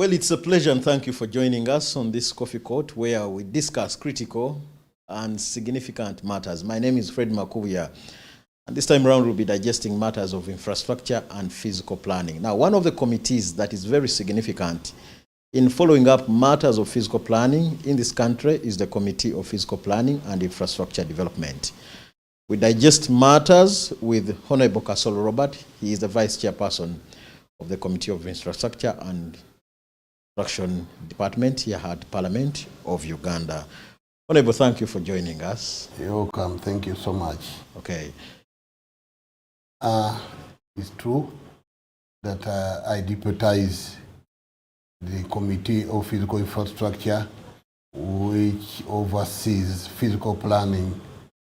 Well, it's a pleasure and thank you for joining us on this Coffee Court where we discuss critical and significant matters. My name is Fred Makubuya, and this time around we'll be digesting matters of infrastructure and physical planning. Now, one of the committees that is very significant in following up matters of physical planning in this country is the Committee of Physical Planning and Infrastructure Development. We digest matters with Honorable Kasolo Robert. He is the Vice Chairperson of the Committee of Infrastructure and Construction Department here at Parliament of Uganda. Honorable, thank you for joining us. You're welcome. Thank you so much. Okay. It's true that I deputize the Committee of Physical Infrastructure, which oversees physical planning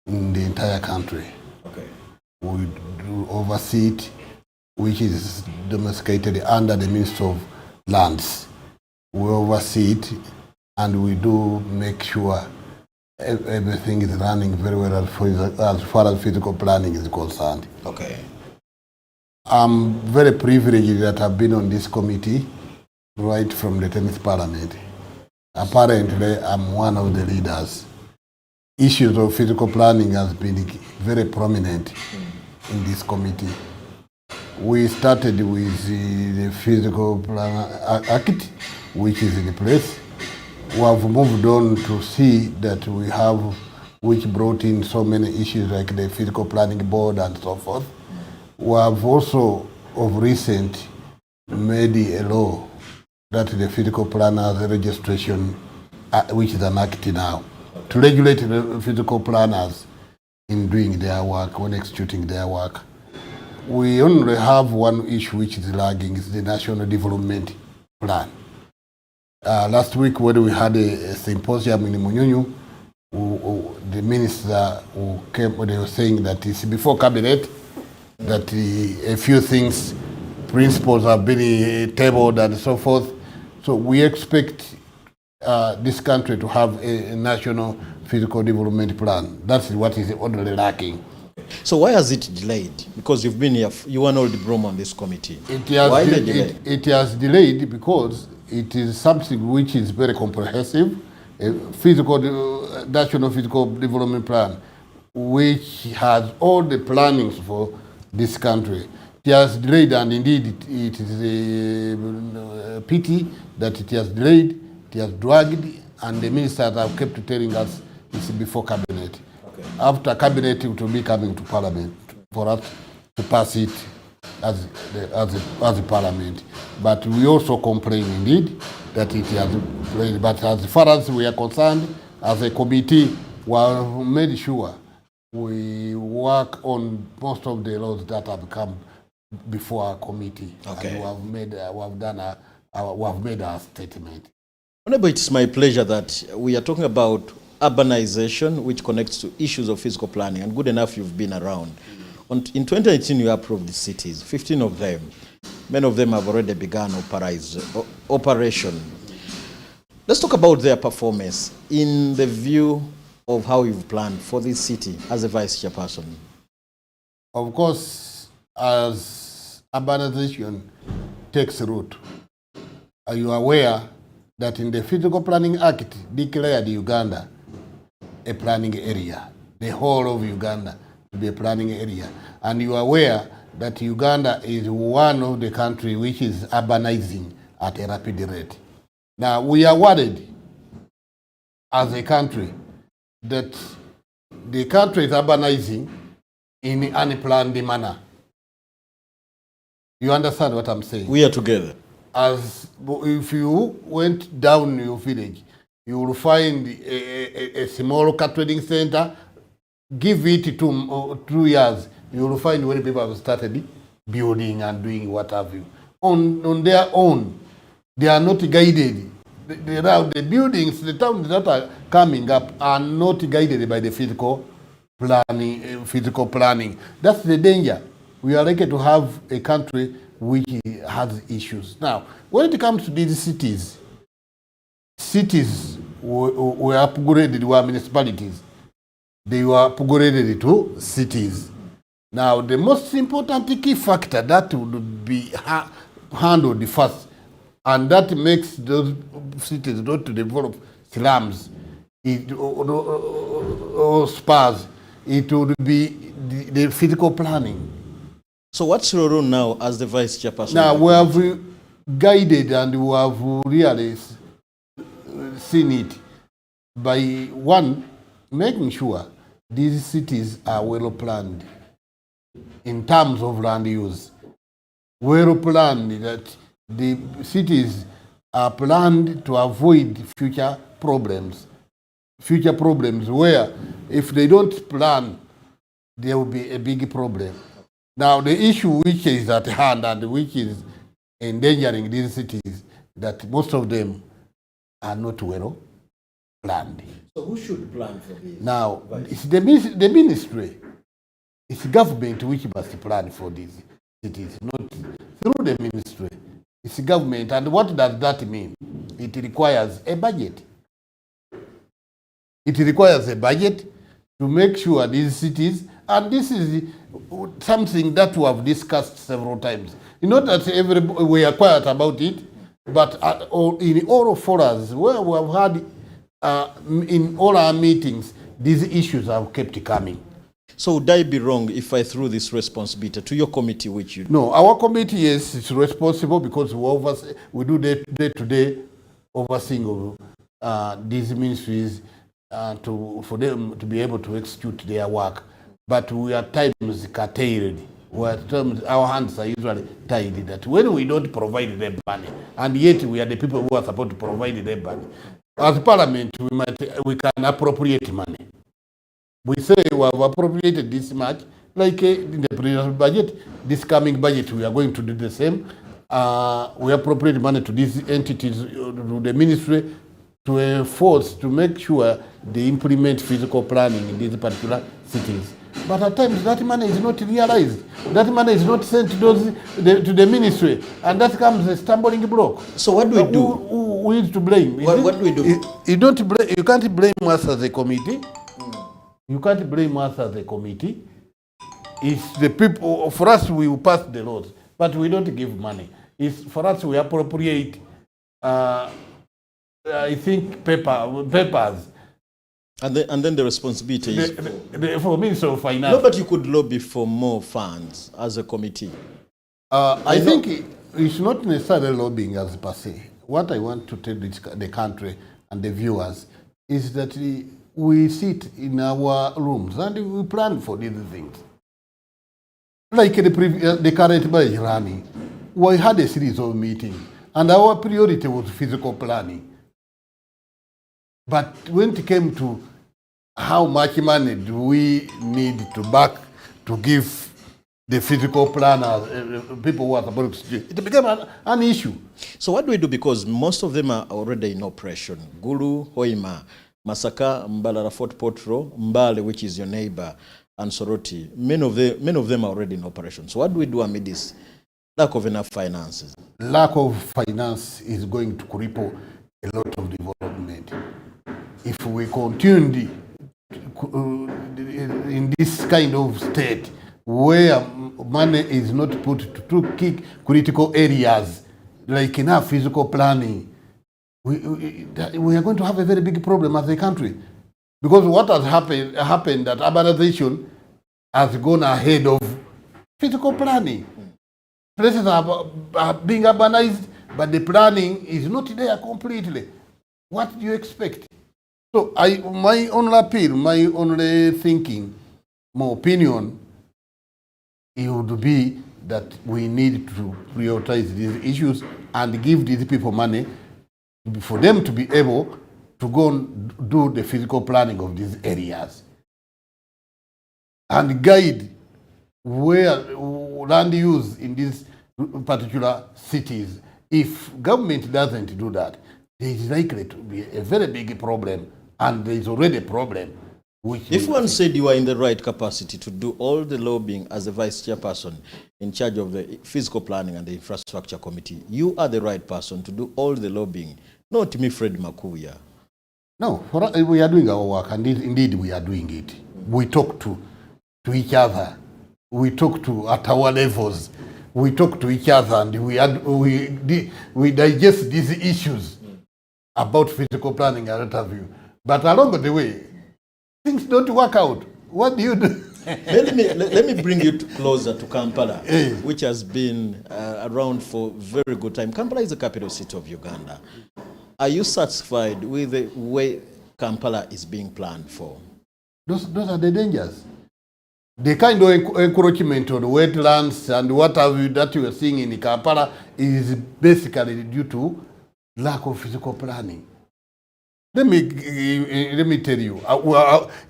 in the entire country. Okay. We do oversee it, which is domesticated under the Ministry of Lands. We oversee it, and we do make sure everything is running very well as far as physical planning is concerned. Okay. I'm very privileged that I've been on this committee right from the 10th Parliament. Apparently, I'm one of the leaders. Issues of physical planning has been very prominent in this committee. We started with the Physical Plan Act, which is in place. We have moved on to see that we have, which brought in so many issues like the Physical Planning Board and so forth. We have also, of recent, made a law that the Physical Planners Registration, which is an act now, to regulate the physical planners in doing their work, when executing their work. We only have one issue which is lagging, is the National Development Plan. Last week when we had a symposium in Munyunyu, the minister who came, they were saying that it's before cabinet, that a few things, principles have been tabled and so forth. So we expect this country to have a national physical development plan. That's what is only lacking. So why has it delayed? Because you've been here, you were not the broom on this committee. Why the delay? It has delayed because it is something which is very comprehensive, a national physical development plan, which has all the plannings for this country. It has delayed, and indeed it is a pity that it has delayed, it has dragged, and the ministers have kept telling us it's before cabinet. Okay. After cabinet, it will be coming to Parliament for us to pass it as a Parliament. But we also complain indeed that it has delayed. But as far as we are concerned, as a committee, we have made sure we work on most of the laws that have come before our committee. Okay. And we have made our statement. Honorable, it's my pleasure that we are talking about urbanization, which connects to issues of physical planning, and good enough you've been around. In 2018, you approved the cities, 15 of them. Many of them have already begun operation. Let's talk about their performance in the view of how you've planned for this city as a vice chairperson. Of course, as urbanization takes root, are you aware that in the Physical Planning Act declared Uganda a planning area, the whole of Uganda to be a planning area? And you are aware that Uganda is one of the countries which is urbanizing at a rapid rate. Now, we are worried as a country that the country is urbanizing in an unplanned manner. You understand what I'm saying? We are together. As if you went down your village, you will find a small car trading center. Give it 2 years, you will find when people have started building and doing what have you. On their own, they are not guided. The buildings, the towns that are coming up are not guided by the physical planning. That's the danger. We are likely to have a country which has issues. Now, when it comes to these cities were upgraded, were municipalities. They were upgraded to cities. Now, the most important key factor that would be handled first And that makes those cities not to develop slums or spas. It would be the physical planning. So what's your role now as the vice chairperson? Now we have guided and we have really seen it by one, making sure these cities are well planned in terms of land use. Well planned, that the cities are planned to avoid future problems where if they don't plan, there will be a big problem. Now the issue which is at hand and which is endangering these cities, that most of them are not well planned. So who should plan for this? Now, it's the ministry, it's government which must plan for these cities, not through the ministry. It's government. And what does that mean? It requires a budget. It requires a budget to make sure these cities, and this is something that we have discussed several times. Not that we are quiet about it, but in all forums where we have had in all our meetings, these issues have kept coming. So would I be wrong if I threw this responsibility to your committee, which you... No, our committee, yes, is responsible because we do day-to-day overseeing of these ministries for them to be able to execute their work. But we are at times curtailed. Our hands are usually tied that when we don't provide them money, and yet we are the people who are supposed to provide them money. As Parliament, we can appropriate money. We say we have appropriated this much, like in the previous budget. This coming budget, we are going to do the same. We appropriate money to these entities, to the ministry, to enforce, to make sure they implement physical planning in these particular cities. But at times that money is not realized. That money is not sent to the ministry, and that comes a stumbling block. So what do we do? Who is to blame? What do we do? You can't blame us as a committee. You can't blame us as a committee. It's the people. For us, we will pass the laws, but we don't give money. It's for us, we appropriate. I think papers. And then the responsibility is for Minister of Finance. No, but you could lobby for more funds as a committee. I think it's not necessarily lobbying as per se. What I want to tell the country and the viewers is that we sit in our rooms and we plan for these things. Like the current budget running, we had a series of meetings, and our priority was physical planning. But when it came to how much money do we need to give the physical planners, people who are supposed to, it became an issue. So what do we do? Because most of them are already in operation. Gulu, Hoima, Masaka, Mbalara, Fort Potro, Mbale, which is your neighbor, and Soroti. Many of them are already in operation. So what do we do amid this lack of enough finances? Lack of finance is going to cripple a lot of development. If we continue in this kind of state where money is not put to key critical areas like enough physical planning, we are going to have a very big problem as a country. Because what has happened that urbanization has gone ahead of physical planning. Places are being urbanized, but the planning is not there completely. What do you expect? So my only appeal, my only thinking, my opinion, it would be that we need to prioritize these issues and give these people money for them to be able to go and do the physical planning of these areas and guide where land use in these particular cities. If government doesn't do that, there is likely to be a very big problem, and there is already a problem. If one said you are in the right capacity to do all the lobbying as the vice chairperson in charge of the physical planning and the infrastructure committee, you are the right person to do all the lobbying, not me, Fred Makuya. No, we are doing our work, and indeed we are doing it. We talk to each other. We talk to at our levels. we talk to each other and we digest these issues about physical planning and what have you. But along the way, things don't work out. What do you do? let me bring you closer to Kampala, which has been around for very good time. Kampala is the capital city of Uganda. Are you satisfied with the way Kampala is being planned for? Those are the dangers. The kind of encroachment on wetlands and what have you that you are seeing in Kampala is basically due to lack of physical planning. Let me tell you,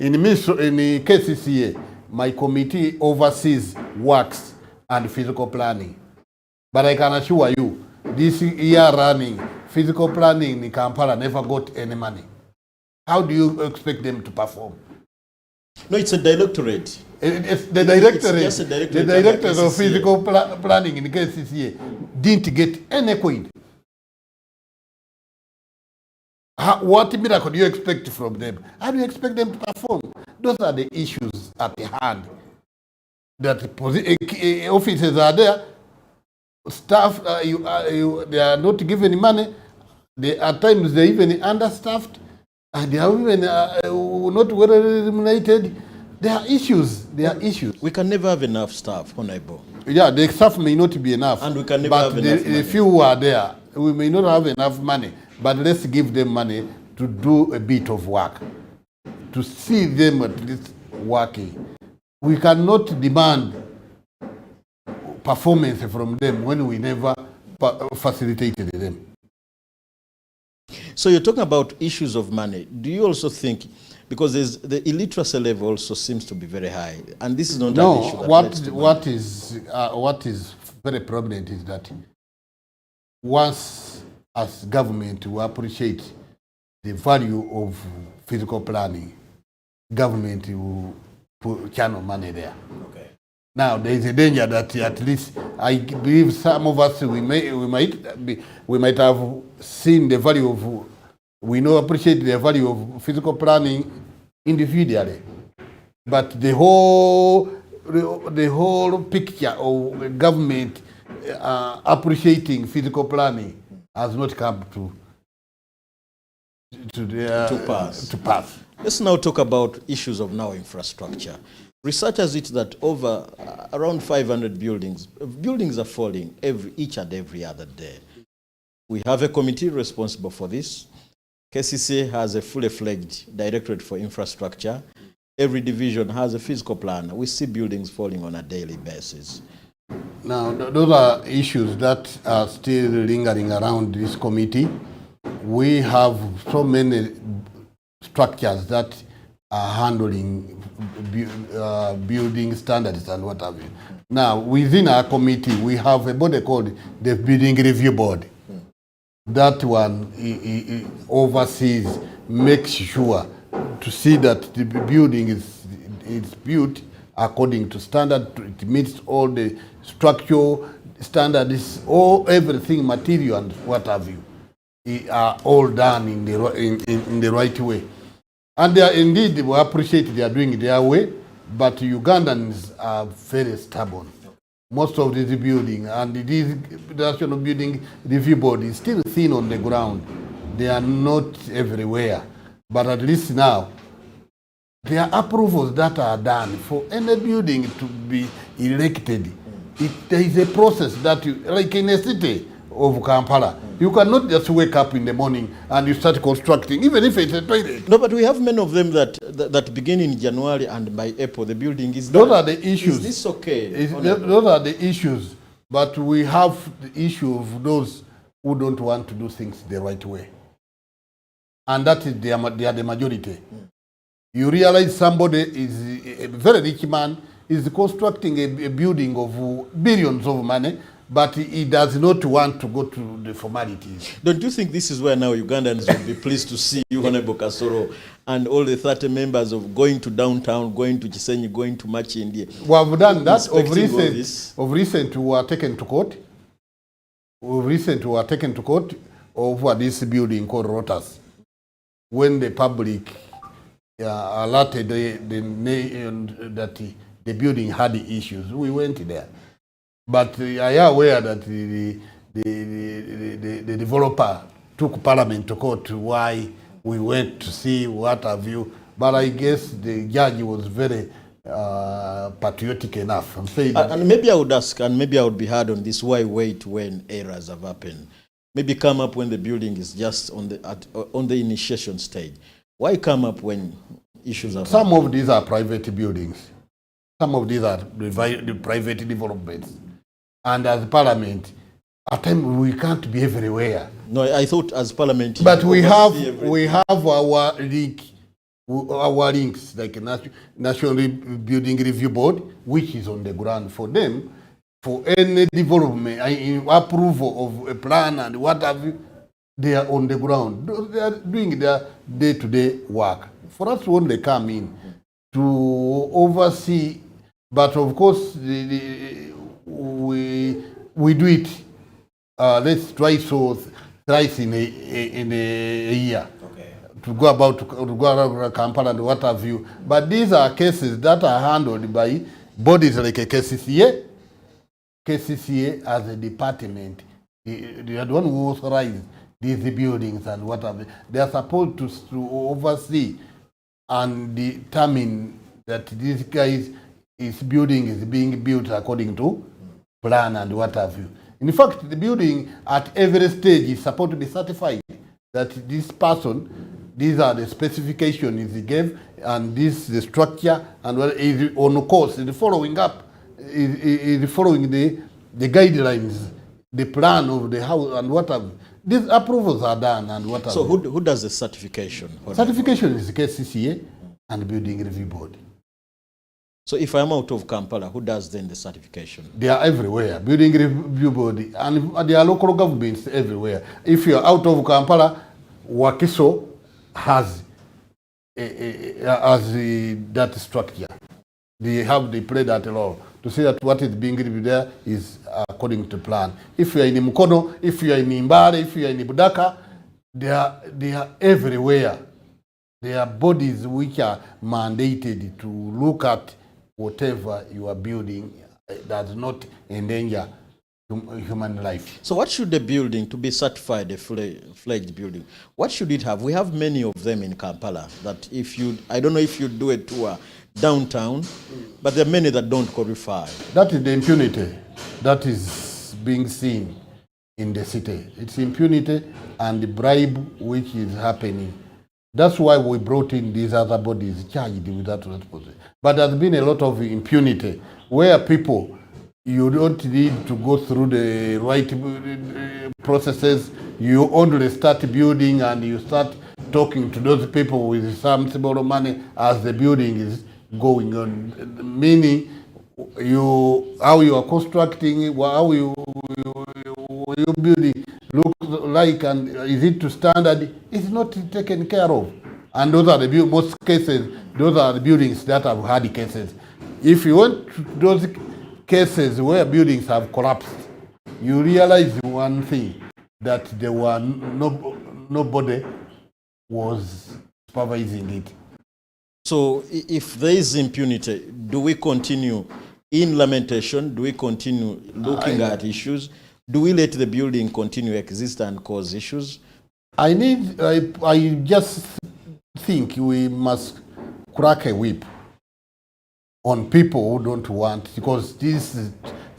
in the KCCA, my committee oversees works and physical planning. But I can assure you, this year running, physical planning in Kampala never got any money. How do you expect them to perform? No, it's a directorate. It's the directorate. It's just a directorate. The directorate of physical planning in the KCCA didn't get any coin. What miracle do you expect from them? How do you expect them to perform? Those are the issues at hand. That offices are there, staff they are not given money. At times they are even understaffed, and they are even not well remunerated. There are issues. There are issues. We can never have enough staff, Honorable. Yeah, the staff may not be enough. And we can never have enough money. The few who are there, we may not have enough money, but let's give them money to do a bit of work, to see them at least working. We cannot demand performance from them when we never facilitated them. So you're talking about issues of money. Do you also think, because the illiteracy level also seems to be very high, and this is not an issue that what is very prominent is that once as government we appreciate the value of physical planning, government will channel money there. Okay. Now there is a danger that at least I believe some of us we might have seen the value of, we know appreciate the value of physical planning individually, but the whole picture of government appreciating physical planning has not come to pass. Let's now talk about issues of now infrastructure. Research has it that over around 500 buildings are falling each and every other day. We have a committee responsible for this. KCCA has a fully fledged directorate for infrastructure. Every division has a physical plan. We see buildings falling on a daily basis. Now, those are issues that are still lingering around this committee. We have so many structures that are handling building standards and what have you. Now, within our committee, we have a body called the Building Review Board. That one oversees, makes sure to see that the building is built according to standard, it meets all the structural standards, everything, material and what have you, are all done in the right way. And they are indeed, we appreciate they are doing it their way, but Ugandans are very stubborn. Most of these buildings, and this National Building Review Board is still thin on the ground. They are not everywhere. But at least now, there are approvals that are done for any building to be erected. There is a process that, like in a city of Kampala, you cannot just wake up in the morning and you start constructing, even if it's a toilet. No, but we have many of them that begin in January, and by April the building is done. Those are the issues. Is this okay? Those are the issues. But we have the issue of those who don't want to do things the right way. And that is they are the majority. You realize somebody is a very rich man, is constructing a building of billions of money, but he does not want to go to the formalities. Don't you think this is where now Ugandans will be pleased to see you, Honorable Kasoro, and all the 30 members of going to downtown, going to Chisenyi, going to Machindi? We have done that. Of recent, we were taken to court. Over this building called Rotas. When the public alerted that the building had issues, we went there. But I am aware that the developer took Parliament to court why we went to see what have you. But I guess the judge was very patriotic enough and said, and maybe I would ask, and maybe I would be hard on this, why wait when errors have happened? Maybe come up when the building is just on the initiation stage. Why come up when issues have some happened? of these are private buildings. Some of these are private developments. And as Parliament, at times we can't be everywhere. No, I thought as Parliament. But we have our links, like National Building Review Board, which is on the ground for them, for any development, approval of a plan and what have you, they are on the ground. They are doing their day-to-day work. For us, when they come in to oversee, but of course, we do it. Let's try thrice in a year. Okay. To go around Kampala and what have you. But these are cases that are handled by bodies like a KCCA. KCCA as a department, they are the one who authorize these buildings and what have you. They are supposed to oversee and determine that this guy's building is being built according to plan and what have you. In fact, the building at every stage is supposed to be certified that this person, these are the specifications he gave, and this is the structure, and what is on course, is following up, is following the guidelines, the plan of the house, and what have you. These approvals are done, and what have So you. who does the certification? Certification is the KCCA and Building Review Board. So if I'm out of Kampala, who does then the certification? They are everywhere. Building Review Board, and there are local governments everywhere. If you are out of Kampala, Wakiso has that structure. They play that role to say that what is being reviewed there is according to plan. If you are in Mukono, if you are in Mbale, if you are in Budaka, they are everywhere. There are bodies which are mandated to look at whatever you are building does not endanger human life. So what should the building, to be certified a fledged building, what should it have? We have many of them in Kampala that if you, I don't know if you do a tour downtown, but there are many that don't qualify. That is the impunity that is being seen in the city. It's impunity and the bribe which is happening. That's why we brought in these other bodies charged with that responsibility. But there's been a lot of impunity where people, you don't need to go through the right processes. You only start building and you start talking to those people with some small money as the building is going on. Meaning, how you are constructing, how you building look like, and is it to standard? It's not taken care of. And those are most cases, those are the buildings that have had cases. If you want those cases where buildings have collapsed, you realize one thing, that there were nobody was supervising it. So if there is impunity, do we continue in lamentation? Do we continue looking at issues? Do we let the building continue exist and cause issues? I just think we must crack a whip on people who don't want, because this is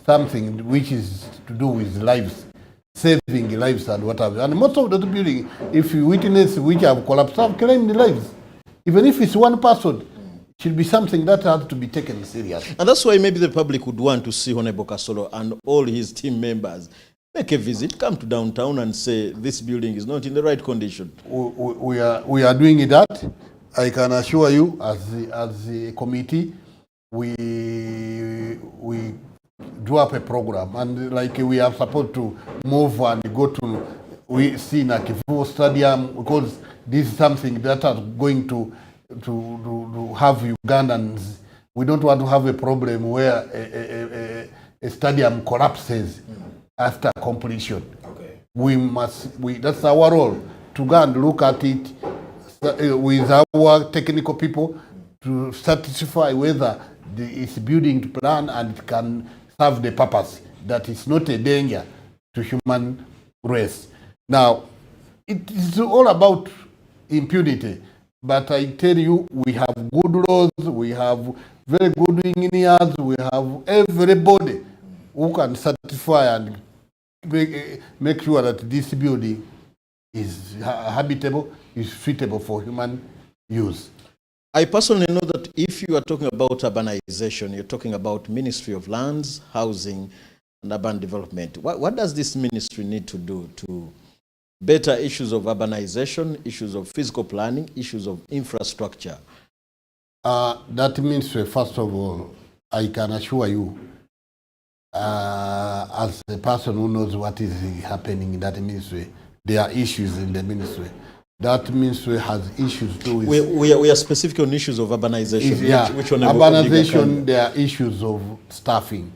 something which is to do with lives, saving lives and whatever. And most of the buildings, if you witness which have collapsed, have claimed lives. Even if it's one person, it should be something that has to be taken seriously. And that's why maybe the public would want to see Honorable Kasolo and all his team members make a visit, come to downtown and say this building is not in the right condition. We are doing that. I can assure you, as a committee, we drew up a program, and like we are supposed to move and go to see Nakivu Stadium, because this is something that is going to have Ugandans. We don't want to have a problem where a stadium collapses after completion. Okay. That's our role, to go and look at it with our technical people to satisfy whether it's building plan and it can serve the purpose. that is not a danger to human race. Now, it is all about impunity, but I tell you, we have good laws, we have very good engineers, we have everybody who can satisfy and make sure that this building is habitable, is suitable for human use. I personally know that if you are talking about urbanization, you're talking about Ministry of Lands, Housing and Urban Development. What does this ministry need to do to better issues of urbanization, issues of physical planning, issues of infrastructure? That means, first of all, I can assure you, as a person who knows what is happening in that ministry, there are issues in the ministry. That ministry has issues too. We are specific on issues of urbanization. Yeah, which one urbanization, there are issues of staffing.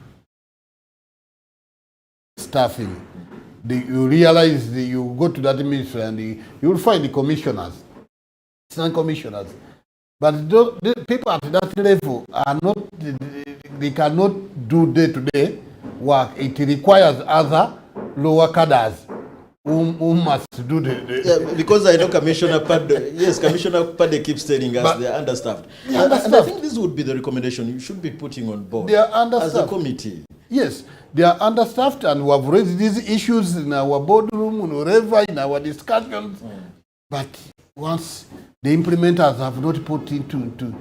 You realize you go to that ministry and you will find the commissioners, non-commissioners. But the people at that level are not, they cannot do day-to-day work. It requires other lower cadres who must do yeah, because I know Commissioner Pade, yes, Commissioner Pade keeps telling us they are understaffed. And I think this would be the recommendation you should be putting on board they are understaffed. As a committee. Yes, they are understaffed, and we have raised these issues in our boardroom, wherever, in our discussions. But once the implementers have not put into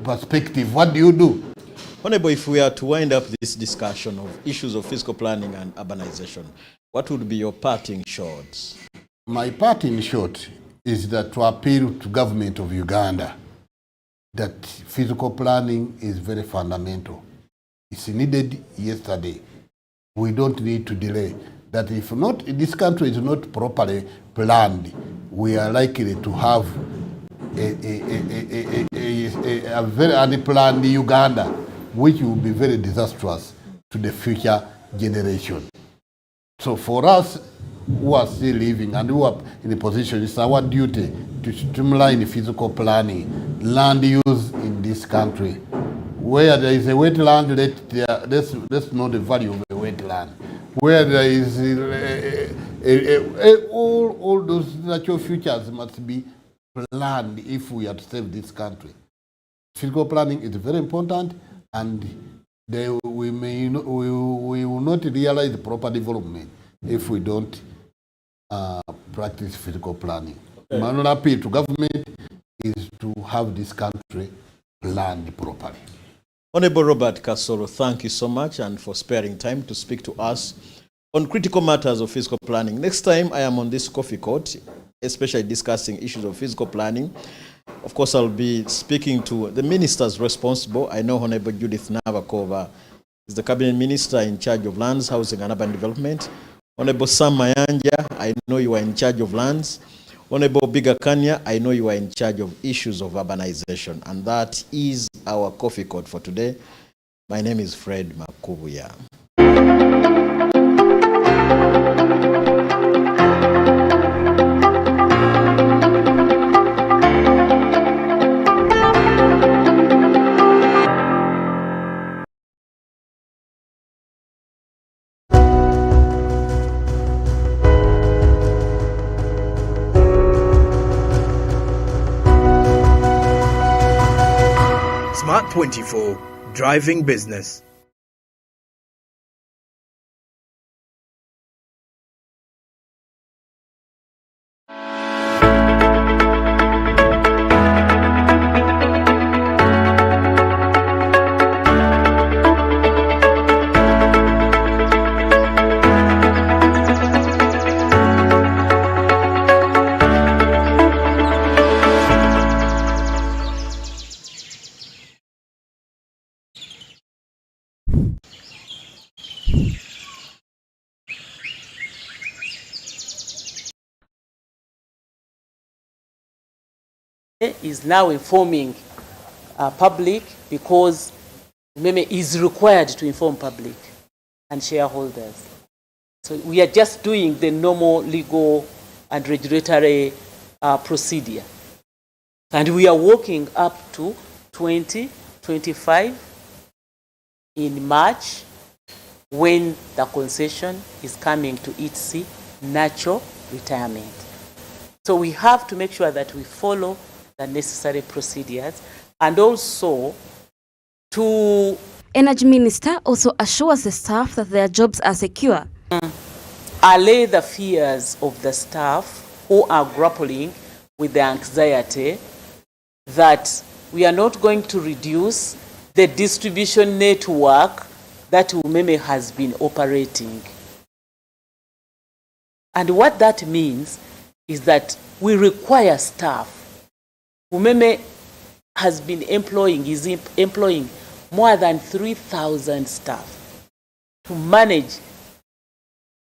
perspective, what do you do? Honorable, if we are to wind up this discussion of issues of physical planning and urbanization, what would be your parting shots? My parting shot is that to appeal to government of Uganda that physical planning is very fundamental. It's needed yesterday. We don't need to delay. That if not, this country is not properly planned, we are likely to have a very unplanned Uganda, which will be very disastrous to the future generation. So for us who are still living and who are in the position, it's our duty to streamline physical planning, land use in this country. Where there is a wetland, let's know the value of a wetland. Where there is all those natural features must be planned if we are to save this country. Physical planning is very important, and we will not realize the proper development if we don't practice physical planning. Okay. My appeal to government is to have this country planned properly. Honorable Robert Kasolo, thank you so much and for sparing time to speak to us on critical matters of physical planning. Next time I am on this coffee court, especially discussing issues of physical planning. Of course, I'll be speaking to the ministers responsible. I know Honorable Judith Navakova is the cabinet minister in charge of lands, housing and urban development. Honorable Sam Mayanja, I know you are in charge of lands. Honorable Biga Kanya, I know you are in charge of issues of urbanization. And that is our coffee court for today. My name is Fred Makubuya. Smart 24, driving business. Is now informing public because MEME is required to inform public and shareholders. So we are just doing the normal legal and regulatory procedure. And we are working up to 20 25 in March, when the concession is coming to its natural retirement. So we have to make sure that we follow the necessary procedures, and also to... Energy Minister also assures the staff that their jobs are secure. Allay the fears of the staff who are grappling with the anxiety that we are not going to reduce the distribution network that Umeme has been operating. And what that means is that we require staff. Umeme has been is employing more than 3,000 staff to manage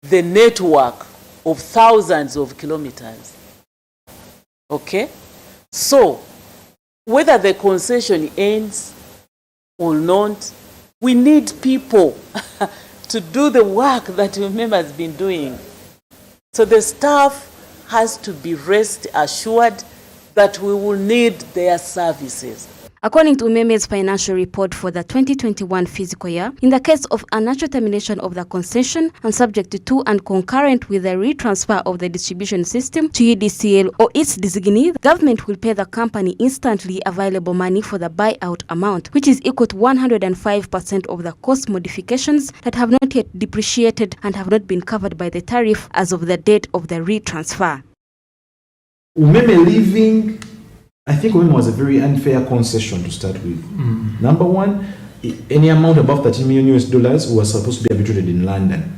the network of thousands of kilometers. Okay? So, whether the concession ends or not, we need people to do the work that Umeme has been doing. So the staff has to be rest assured that we will need their services. According to Umeme's financial report for the 2021 fiscal year, in the case of unnatural termination of the concession and subject to and concurrent with the retransfer of the distribution system to UDCL or its designee, the government will pay the company instantly available money for the buyout amount, which is equal to 105% of the cost modifications that have not yet depreciated and have not been covered by the tariff as of the date of the retransfer. Umeme leaving, I think Umeme was a very unfair concession to start with. Number one, any amount above $13 million was supposed to be arbitrated in London.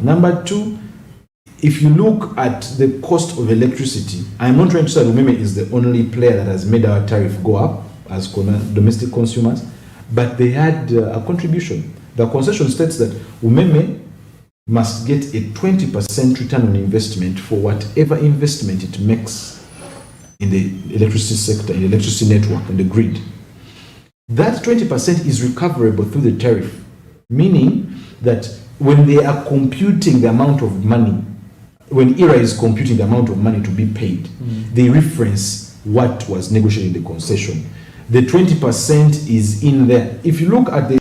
Number two, if you look at the cost of electricity, I'm not trying to say Umeme is the only player that has made our tariff go up as domestic consumers, but they had a contribution. The concession states that Umeme must get a 20% return on investment for whatever investment it makes in the electricity sector, in the electricity network, in the grid. That 20% is recoverable through the tariff, meaning that when they are computing the amount of money, when ERA is computing the amount of money to be paid, they reference what was negotiated in the concession. The 20% is in there. If you look at the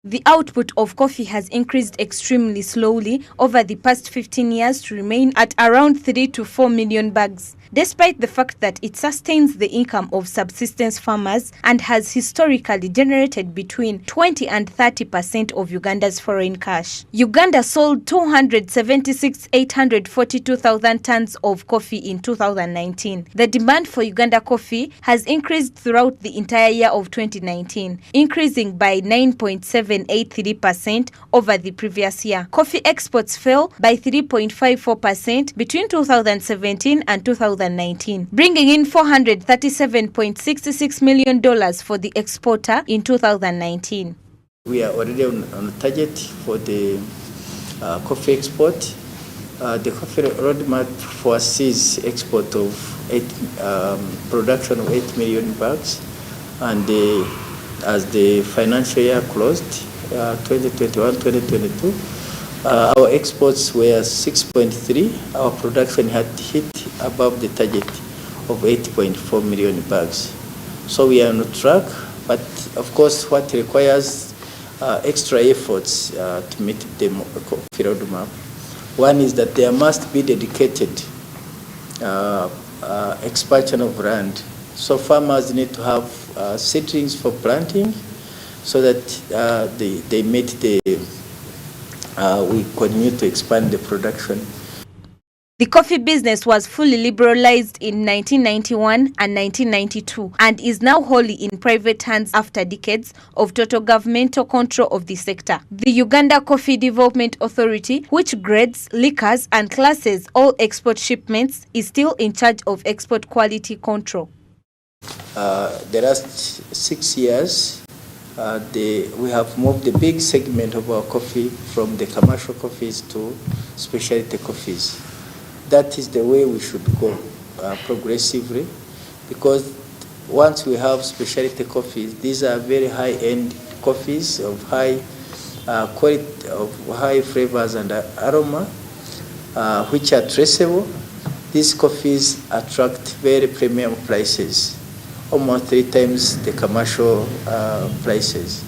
The output of coffee has increased extremely slowly over the past 15 years to remain at around 3 to 4 million bags, despite the fact that it sustains the income of subsistence farmers and has historically generated between 20 and 30% of Uganda's foreign cash. Uganda sold 276,842,000 tons of coffee in 2019. The demand for Uganda coffee has increased throughout the entire year of 2019, increasing by 9.783% over the previous year. Coffee exports fell by 3.54% between 2017 and 2019, bringing in $437.66 million for the exporter in 2019. We are already on target for the coffee export. The coffee roadmap foresees export of production of 8 million bags, and as the financial year closed, 2021-2022, our exports were 6.3. Our production had hit above the target of 8.4 million bags. So we are on track, but of course what requires extra efforts to meet the coffee roadmap. One is that there must be dedicated expansion of land. So farmers need to have seedlings for planting so that they meet the, we continue to expand the production. The coffee business was fully liberalized in 1991 and 1992 and is now wholly in private hands after decades of total governmental control of the sector. The Uganda Coffee Development Authority, which grades, liquors and classes all export shipments, is still in charge of export quality control. The last 6 years, we have moved the big segment of our coffee from the commercial coffees to specialty coffees. That is the way we should go. progressively, because once we have specialty coffees, these are very high-end coffees of high quality, of high flavors and aroma, which are traceable. These coffees attract very premium prices, almost 3 times the commercial prices.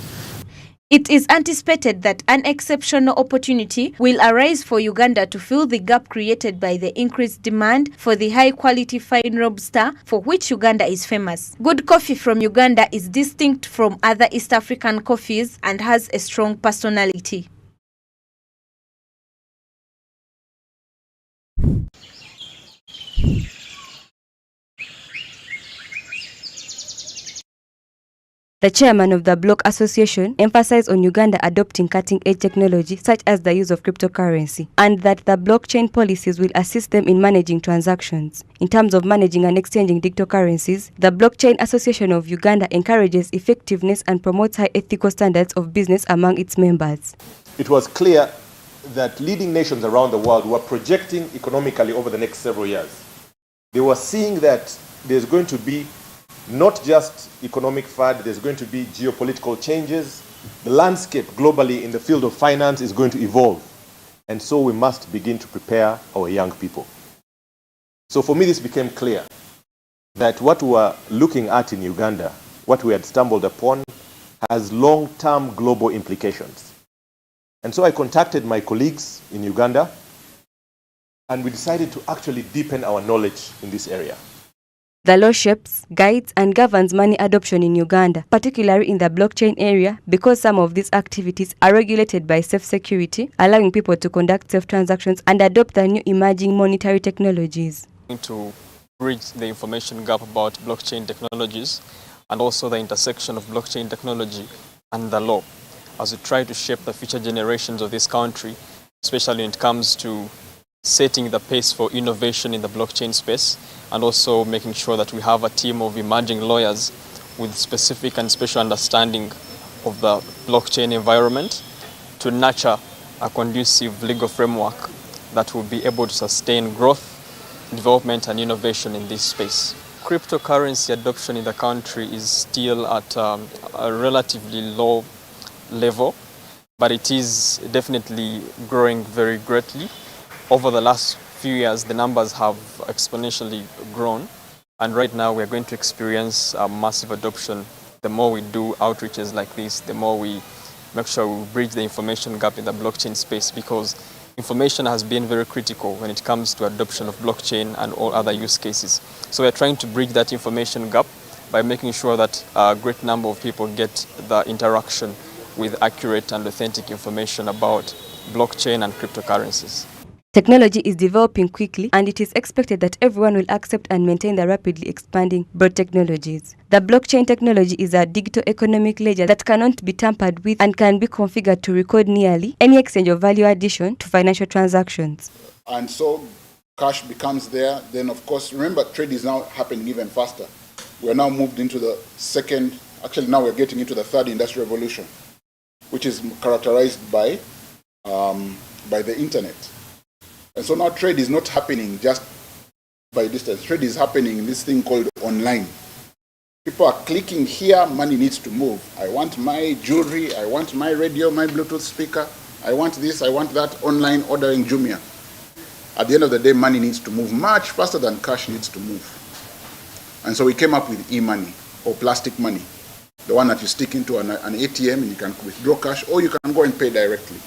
It is anticipated that an exceptional opportunity will arise for Uganda to fill the gap created by the increased demand for the high-quality fine robusta for which Uganda is famous. Good coffee from Uganda is distinct from other East African coffees and has a strong personality. The chairman of the Bloc Association emphasized on Uganda adopting cutting-edge technology such as the use of cryptocurrency, and that the blockchain policies will assist them in managing transactions. In terms of managing and exchanging digital currencies, the Blockchain Association of Uganda encourages effectiveness and promotes high ethical standards of business among its members. It was clear that leading nations around the world were projecting economically over the next several years. They were seeing that there's going to be not just economic FAD, there's going to be geopolitical changes. The landscape globally in the field of finance is going to evolve. And so we must begin to prepare our young people. So for me, this became clear that what we were looking at in Uganda, what we had stumbled upon, has long-term global implications. And so I contacted my colleagues in Uganda, and we decided to actually deepen our knowledge in this area. The law shapes, guides, and governs money adoption in Uganda, particularly in the blockchain area, because some of these activities are regulated by safe security, allowing people to conduct safe transactions and adopt the new emerging monetary technologies. To bridge the information gap about blockchain technologies and also the intersection of blockchain technology and the law, as we try to shape the future generations of this country, especially when it comes to setting the pace for innovation in the blockchain space, and also making sure that we have a team of emerging lawyers with specific and special understanding of the blockchain environment to nurture a conducive legal framework that will be able to sustain growth, development and innovation in this space. Cryptocurrency adoption in the country is still at a relatively low level, but it is definitely growing very greatly. Over the last few years, the numbers have exponentially grown, and right now we're going to experience a massive adoption. The more we do outreaches like this, the more we make sure we bridge the information gap in the blockchain space, because information has been very critical when it comes to adoption of blockchain and all other use cases. So we're trying to bridge that information gap by making sure that a great number of people get the interaction with accurate and authentic information about blockchain and cryptocurrencies. Technology is developing quickly, and it is expected that everyone will accept and maintain the rapidly expanding broad technologies. The blockchain technology is a digital economic ledger that cannot be tampered with and can be configured to record nearly any exchange of value addition to financial transactions. And so cash becomes there. Then, of course, remember, trade is now happening even faster. We're now moved into the second, actually now we're getting into the third industrial revolution, which is characterized by the internet. And so now trade is not happening just by distance. Trade is happening in this thing called online. People are clicking here, money needs to move. I want my jewelry, I want my radio, my Bluetooth speaker, I want this, I want that, online ordering Jumia. At the end of the day, money needs to move much faster than cash needs to move. And so we came up with e-money, or plastic money, the one that you stick into an ATM and you can withdraw cash, or you can go and pay directly.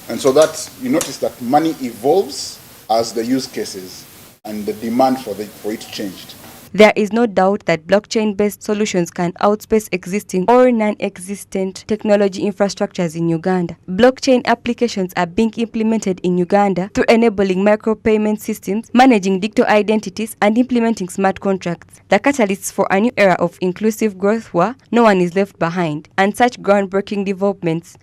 And so that you notice that money evolves as the use cases and the demand for it changed. There is no doubt that blockchain-based solutions can outspace existing or non-existent technology infrastructures in Uganda. Blockchain applications are being implemented in Uganda through enabling micropayment systems, managing digital identities, and implementing smart contracts. The catalysts for a new era of inclusive growth were "No one is left behind," and such groundbreaking developments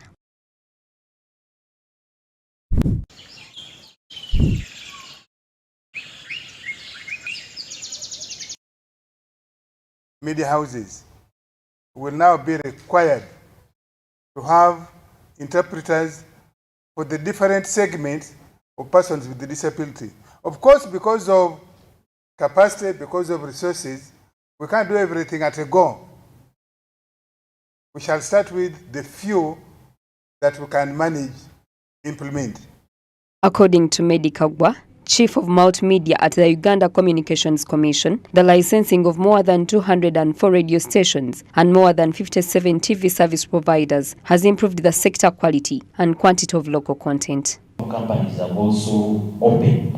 media houses will now be required to have interpreters for the different segments of persons with disability. Of course, because of capacity, because of resources, we can't do everything at a go. We shall start with the few that we can manage, implement. According to Medi Kagwa, Chief of Multimedia at the Uganda Communications Commission, the licensing of more than 204 radio stations and more than 57 TV service providers has improved the sector quality and quantity of local content. Companies have also opened,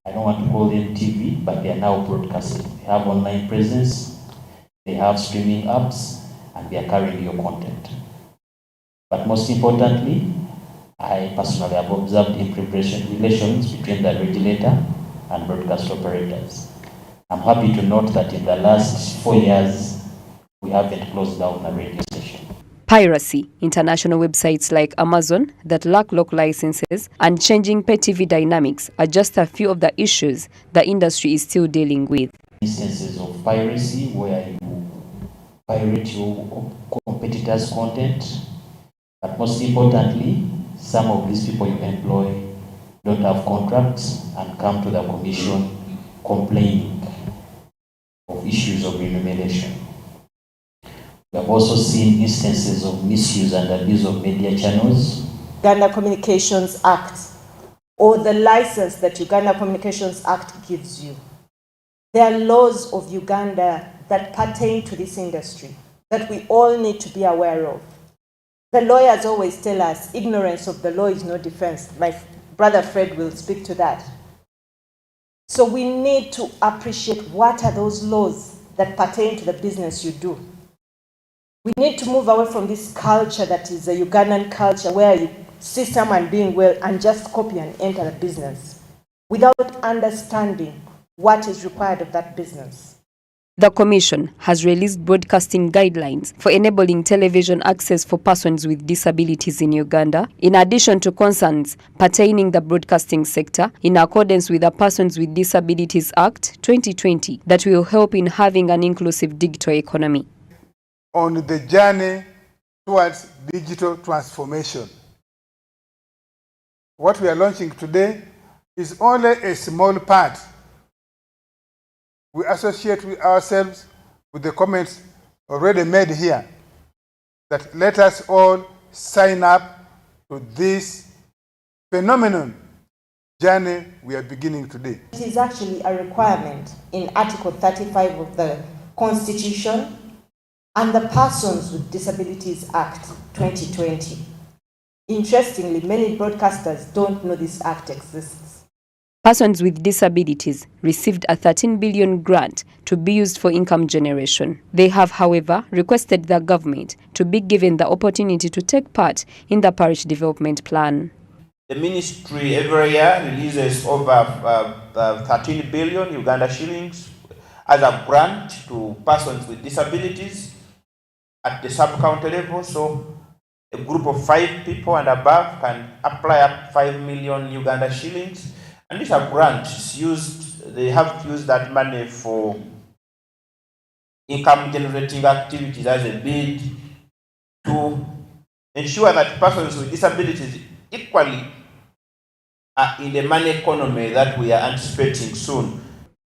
I don't want to call them TV, but they are now broadcasting. They have online presence, they have streaming apps, and they are carrying your content. But most importantly, I personally have observed improved relations between the regulator and broadcast operators. I'm happy to note that in the last 4 years, we haven't closed down a radio station. Piracy, international websites like Amazon that lack local licenses, and changing pay TV dynamics are just a few of the issues the industry is still dealing with. Instances of piracy where you pirate your competitors' content, but most importantly, some of these people you employ don't have contracts and come to the commission complaining of issues of remuneration. We have also seen instances of misuse and abuse of media channels. Uganda Communications Act, or the license that Uganda Communications Act gives you. There are laws of Uganda that pertain to this industry that we all need to be aware of. The lawyers always tell us ignorance of the law is no defense. My brother Fred will speak to that. So we need to appreciate what are those laws that pertain to the business you do. We need to move away from this culture that is a Ugandan culture where you see someone doing well and just copy and enter the business without understanding what is required of that business. The Commission has released broadcasting guidelines for enabling television access for persons with disabilities in Uganda, in addition to concerns pertaining the broadcasting sector, in accordance with the Persons with Disabilities Act 2020, that will help in having an inclusive digital economy. On the journey towards digital transformation, what we are launching today is only a small part. We associate with ourselves with the comments already made here that let us all sign up to this phenomenon journey we are beginning today. It is actually a requirement in Article 35 of the Constitution and the Persons with Disabilities Act 2020. Interestingly, many broadcasters don't know this act exists. Persons with disabilities received a 13 billion grant to be used for income generation. They have, however, requested the government to be given the opportunity to take part in the parish development plan. The ministry every year releases over 13 billion Uganda shillings as a grant to persons with disabilities at the sub-county level. So a group of 5 people and above can apply up 5 million Uganda shillings. And this grant is used, they have to use that money for income generating activities as a bid to ensure that persons with disabilities equally are in the money economy that we are anticipating soon.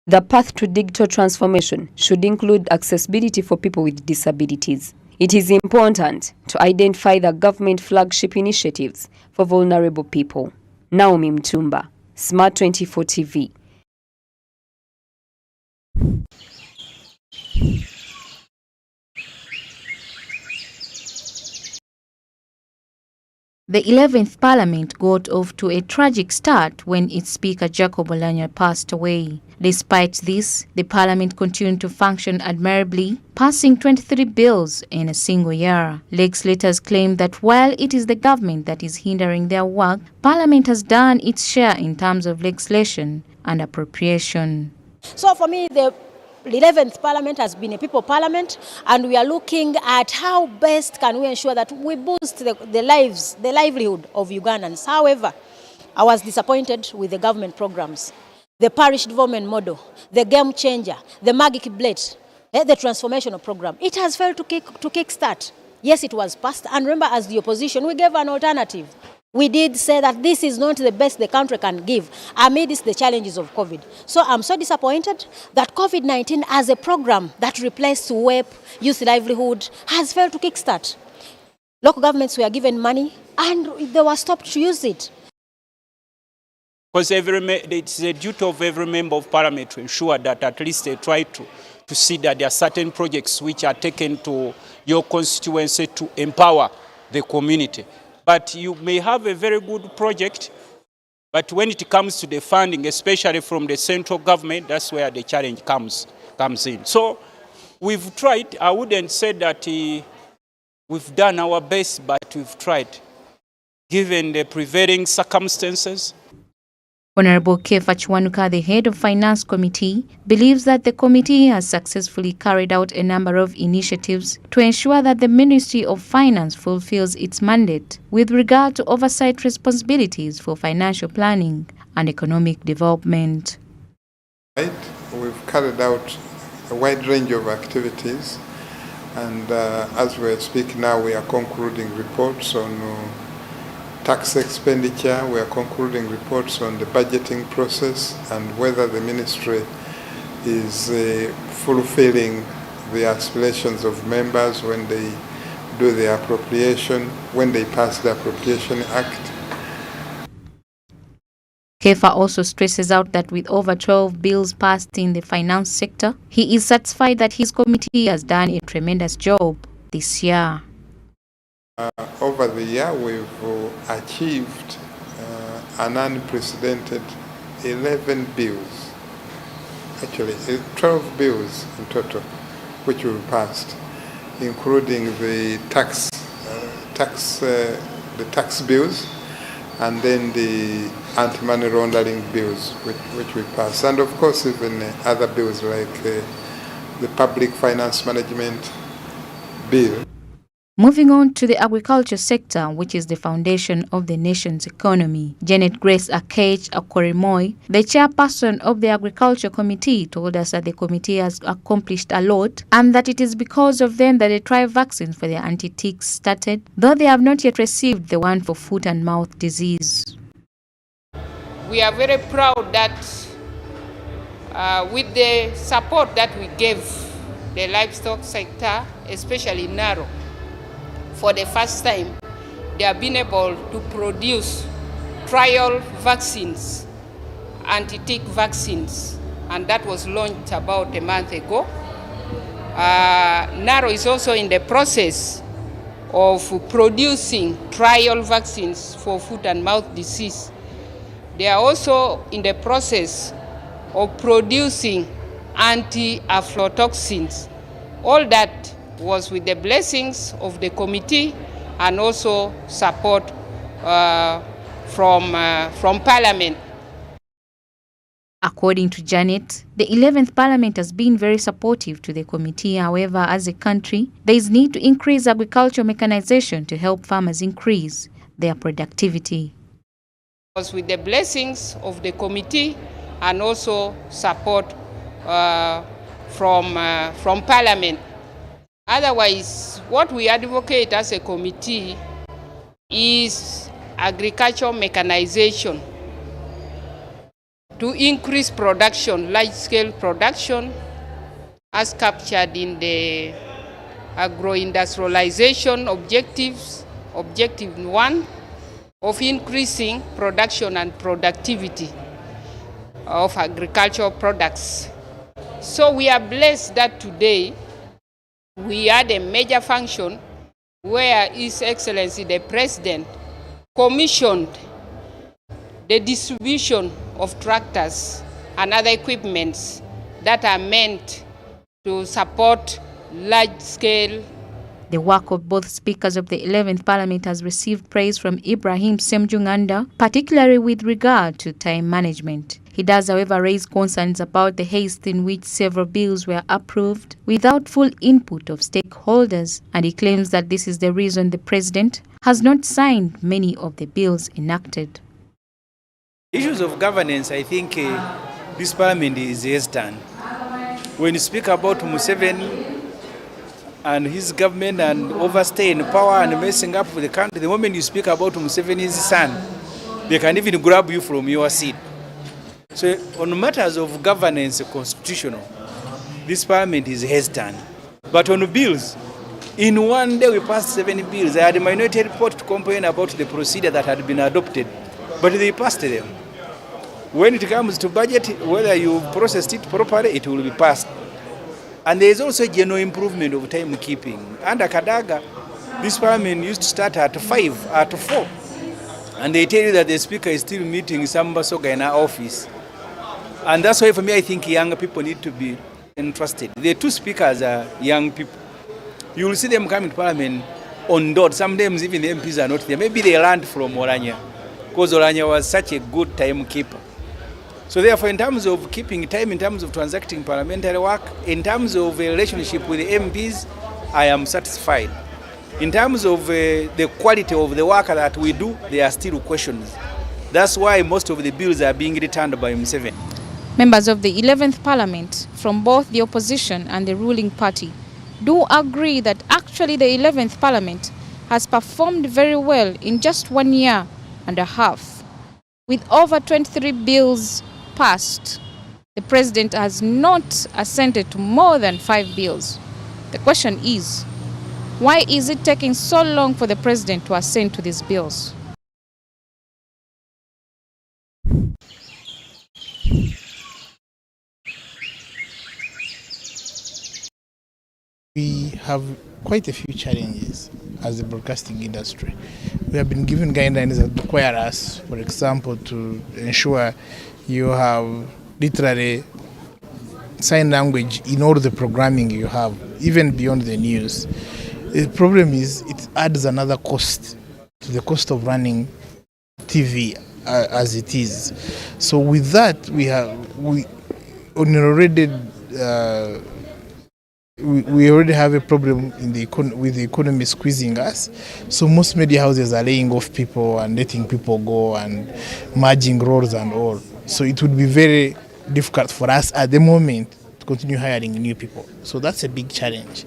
The path to digital transformation should include accessibility for people with disabilities. It is important to identify the government flagship initiatives for vulnerable people. Naomi Mtumba, Smart 24 TV. The 11th Parliament got off to a tragic start when its Speaker Jacob Oulanyah passed away. Despite this, the Parliament continued to function admirably, passing 23 bills in a single year. Legislators claim that while it is the government that is hindering their work, Parliament has done its share in terms of legislation and appropriation. So for me, the 11th Parliament has been a people parliament, and we are looking at how best can we ensure that we boost the livelihood of Ugandans. However, I was disappointed with the government programs, the parish development model, the game changer, the magic blade, the transformational program. It has failed to kickstart. Yes, it was passed, and remember, as the opposition, we gave an alternative. We did say that this is not the best the country can give amidst the challenges of COVID. So I'm so disappointed that COVID-19 as a program that replaced WEP, youth livelihood, has failed to kickstart. Local governments were given money and they were stopped to use it. Because it's a duty of every member of parliament to ensure that at least they try to see that there are certain projects which are taken to your constituency to empower the community. But you may have a very good project, but when it comes to the funding, especially from the central government, that's where the challenge comes in. So we've tried. I wouldn't say that we've done our best, but we've tried, given the prevailing circumstances. Honorable Kefa Chwanuka, the head of Finance Committee, believes that the committee has successfully carried out a number of initiatives to ensure that the Ministry of Finance fulfills its mandate with regard to oversight responsibilities for financial planning and economic development. We've carried out a wide range of activities, and as we're speaking now, we are concluding reports on tax expenditure. We are concluding reports on the budgeting process and whether the ministry is fulfilling the aspirations of members when they do the appropriation, when they pass the Appropriation Act. Kefa also stresses out that with over 12 bills passed in the finance sector, he is satisfied that his committee has done a tremendous job this year. Over the year, we've achieved an unprecedented 11 bills, actually 12 bills in total, which we passed, including the tax bills, and then the anti-money laundering bills, which we passed, and of course even other bills like the Public Finance Management Bill. Moving on to the agriculture sector, which is the foundation of the nation's economy, Janet Grace Akech Akorimoy, the chairperson of the Agriculture Committee, told us that the committee has accomplished a lot and that it is because of them that the trial vaccines for the anti-ticks started, though they have not yet received the one for foot and mouth disease. We are very proud that with the support that we gave the livestock sector, especially Naro, for the first time, they have been able to produce trial vaccines, anti-tick vaccines, and that was launched about a month ago. Naro is also in the process of producing trial vaccines for foot and mouth disease. They are also in the process of producing anti-aflatoxins. All that was with the blessings of the committee and also support from Parliament. According to Janet, the 11th Parliament has been very supportive to the committee. However, as a country, there is need to increase agricultural mechanization to help farmers increase their productivity. It was with the blessings of the committee and also support from Parliament. Otherwise, what we advocate as a committee is agricultural mechanization to increase production, large-scale production, as captured in the agro-industrialization objectives, Objective 1, of increasing production and productivity of agricultural products. So we are blessed that today we had a major function where His Excellency the President commissioned the distribution of tractors and other equipments that are meant to support large-scale. The work of both speakers of the 11th Parliament has received praise from Ibrahim Semjunganda, particularly with regard to time management. He does, however, raise concerns about the haste in which several bills were approved without full input of stakeholders, and he claims that this is the reason the President has not signed many of the bills enacted. Issues of governance, I think this Parliament is hesitant. When you speak about Museveni, and his government and overstay in power and messing up with the country. The moment you speak about Museveni's son, they can even grab you from your seat. So on matters of governance, constitutional, this parliament is hesitant. But on bills, in one day we passed 7 bills. I had a minority report to complain about the procedure that had been adopted, but they passed them. When it comes to budget, whether you processed it properly, it will be passed. And there is also a general improvement of timekeeping. Under Kadaga, this parliament used to start at 5, at 4. And they tell you that the speaker is still meeting Samba Soga in our office. And that's why for me I think young people need to be entrusted. The 2 speakers are young people. You will see them coming to parliament on dot. Sometimes even the MPs are not there. Maybe they learned from Oranya, because Oranya was such a good timekeeper. So therefore, in terms of keeping time, in terms of transacting parliamentary work, in terms of a relationship with the MPs, I am satisfied. In terms of the quality of the work that we do, there are still questions. That's why most of the bills are being returned by Museveni. Members of the 11th Parliament from both the opposition and the ruling party do agree that actually the 11th Parliament has performed very well in just 1 year and a half. With over 23 bills passed, the President has not assented to more than 5 bills. The question is, why is it taking so long for the President to assent to these bills? We have quite a few challenges as a broadcasting industry. We have been given guidelines that require us, for example, to ensure you have literally sign language in all the programming you have, even beyond the news. The problem is it adds another cost to the cost of running TV as it is. So with that, we already have a problem with the economy squeezing us. So most media houses are laying off people and letting people go and merging roles and all. So it would be very difficult for us at the moment to continue hiring new people. So that's a big challenge.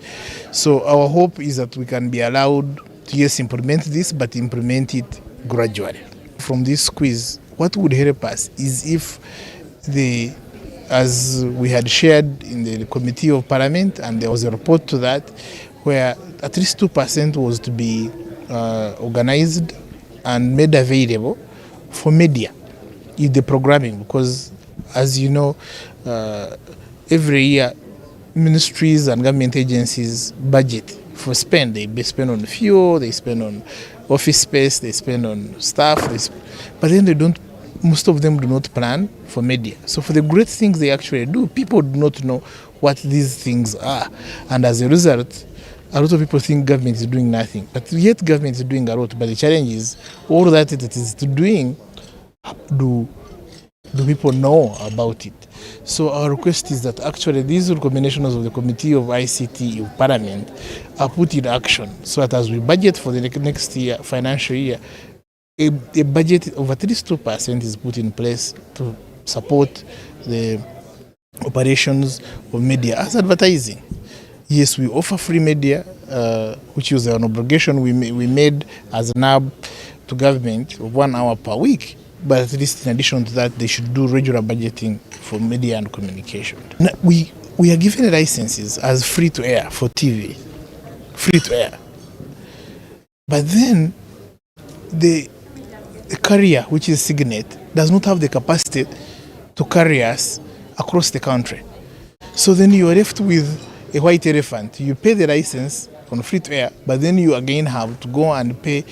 So our hope is that we can be allowed to, yes, implement this, but implement it gradually. From this squeeze, what would help us is if as we had shared in the Committee of Parliament, and there was a report to that, where at least 2% was to be organized and made available for media in the programming, because as you know, every year ministries and government agencies budget for spend. They spend on fuel, they spend on office space, they spend on staff, but then most of them do not plan for media. So for the great things they actually do, people do not know what these things are. And as a result, a lot of people think government is doing nothing. But yet government is doing a lot. But the challenge is, all that it is doing, do people know about it? So our request is that actually these recommendations of the Committee of ICT of Parliament are put in action, so that as we budget for the next year, financial year, a budget of at least 2% is put in place to support the operations of media as advertising. Yes, we offer free media, which is an obligation we made as an NAB to government of 1 hour per week. But at least in addition to that, they should do regular budgeting for media and communication. Now, we are given licenses as free to air for TV, free to air. But then the carrier, which is Signet, does not have the capacity to carry us across the country. So then you are left with a white elephant. You pay the license on free to air, but then you again have to go and pay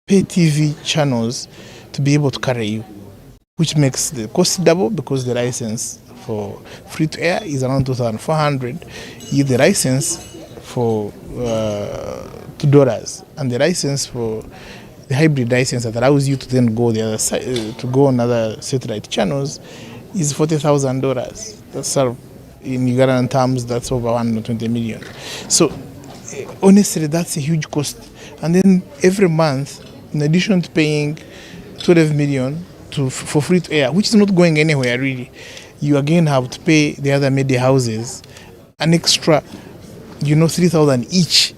TV channels to be able to carry you, which makes the cost double, because the license for free to air is around 2,400. You the license for $2, and the license for the hybrid license that allows you to then go the other side, to go on other satellite channels, is $40,000. That's in Ugandan terms, that's over 120 million. So honestly, that's a huge cost. And then every month, in addition to paying 12 million for free to air, which is not going anywhere really, you again have to pay the other media houses an extra 3,000 each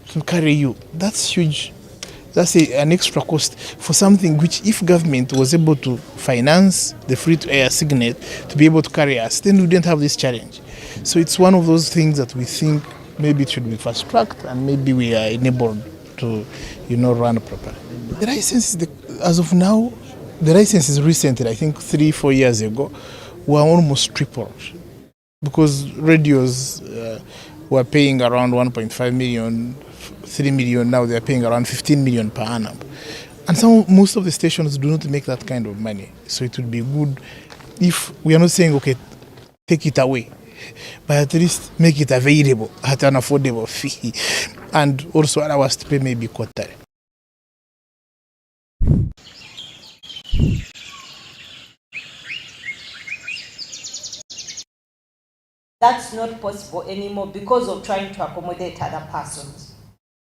to carry you. That's huge. That's an extra cost for something which, if government was able to finance the free-to-air signet to be able to carry us, then we didn't have this challenge. So it's one of those things that we think maybe it should be fast-tracked and maybe we are enabled to, run properly. The license, as of now, the licenses recently, I think 3-4 years ago, were almost tripled because radios were paying around 1.5 million, 3 million, now they're paying around 15 million per annum. And most of the stations do not make that kind of money. So it would be good if we are not saying, okay, take it away, but at least make it available at an affordable fee and also allow us to pay maybe quarterly. That's not possible anymore because of trying to accommodate other persons.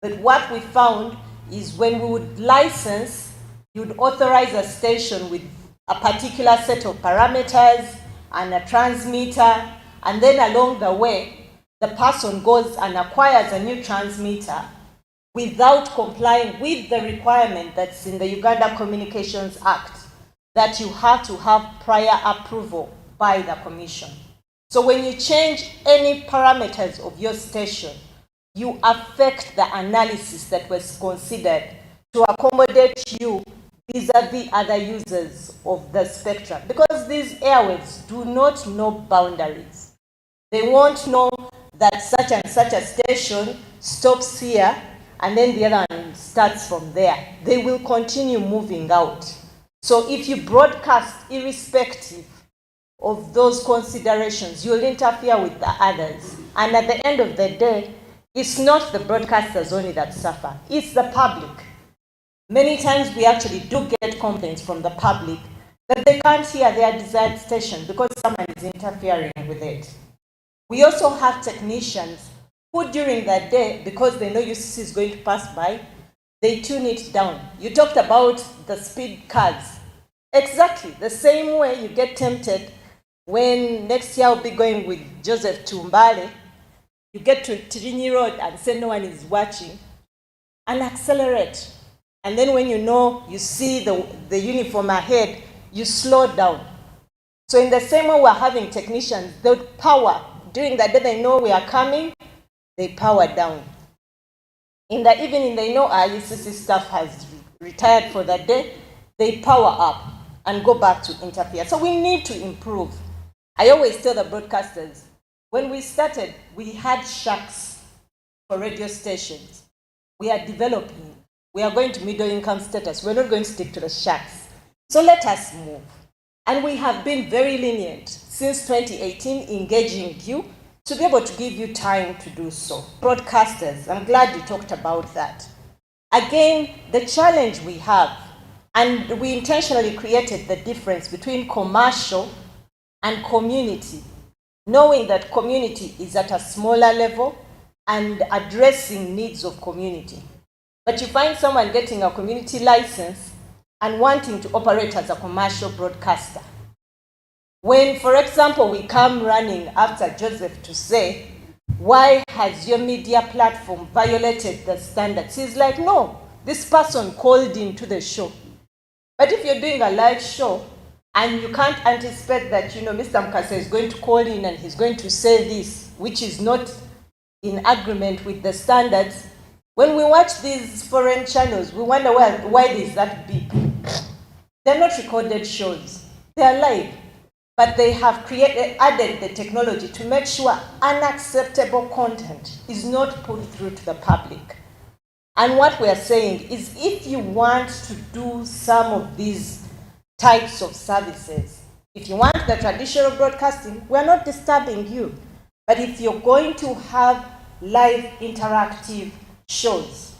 But what we found is when we would license, you would authorize a station with a particular set of parameters and a transmitter, and then along the way, the person goes and acquires a new transmitter without complying with the requirement that's in the Uganda Communications Act that you have to have prior approval by the Commission. So when you change any parameters of your station, you affect the analysis that was considered to accommodate you vis-a-vis other users of the spectrum. Because these airwaves do not know boundaries. They won't know that such and such a station stops here and then the other one starts from there. They will continue moving out. So if you broadcast irrespective of those considerations, you'll interfere with the others. And at the end of the day, it's not the broadcasters only that suffer, it's the public. Many times we actually do get complaints from the public that they can't hear their desired station because someone is interfering with it. We also have technicians who during the day, because they know UCC is going to pass by, they tune it down. You talked about the speed cards. Exactly, the same way you get tempted when next year I'll be going with Joseph Tumbale, you get to Tirinyi Road and say no one is watching, and accelerate. And then when you see the uniform ahead, you slow down. So in the same way we're having technicians, they would power. During the day they know we are coming, they power down. In the evening they know our UCC staff has retired for the day, they power up and go back to interfere. So we need to improve. I always tell the broadcasters, when we started, we had shacks for radio stations. We are developing. We are going to middle income status. We're not going to stick to the shacks. So let us move. And we have been very lenient since 2018, engaging you to be able to give you time to do so. Broadcasters, I'm glad you talked about that. Again, the challenge we have, and we intentionally created the difference between commercial and community, knowing that community is at a smaller level and addressing needs of community. But you find someone getting a community license and wanting to operate as a commercial broadcaster. When, for example, we come running after Joseph to say, why has your media platform violated the standards? He's like, no, this person called into the show. But if you're doing a live show and you can't anticipate that, Mr. Mkasa is going to call in and he's going to say this, which is not in agreement with the standards, when we watch these foreign channels, we wonder, well, why is that beep? They're not recorded shows. They're live. But they have added the technology to make sure unacceptable content is not put through to the public. And what we're saying is if you want to do some of these types of services, if you want the traditional broadcasting, we're not disturbing you. But if you're going to have live interactive shows,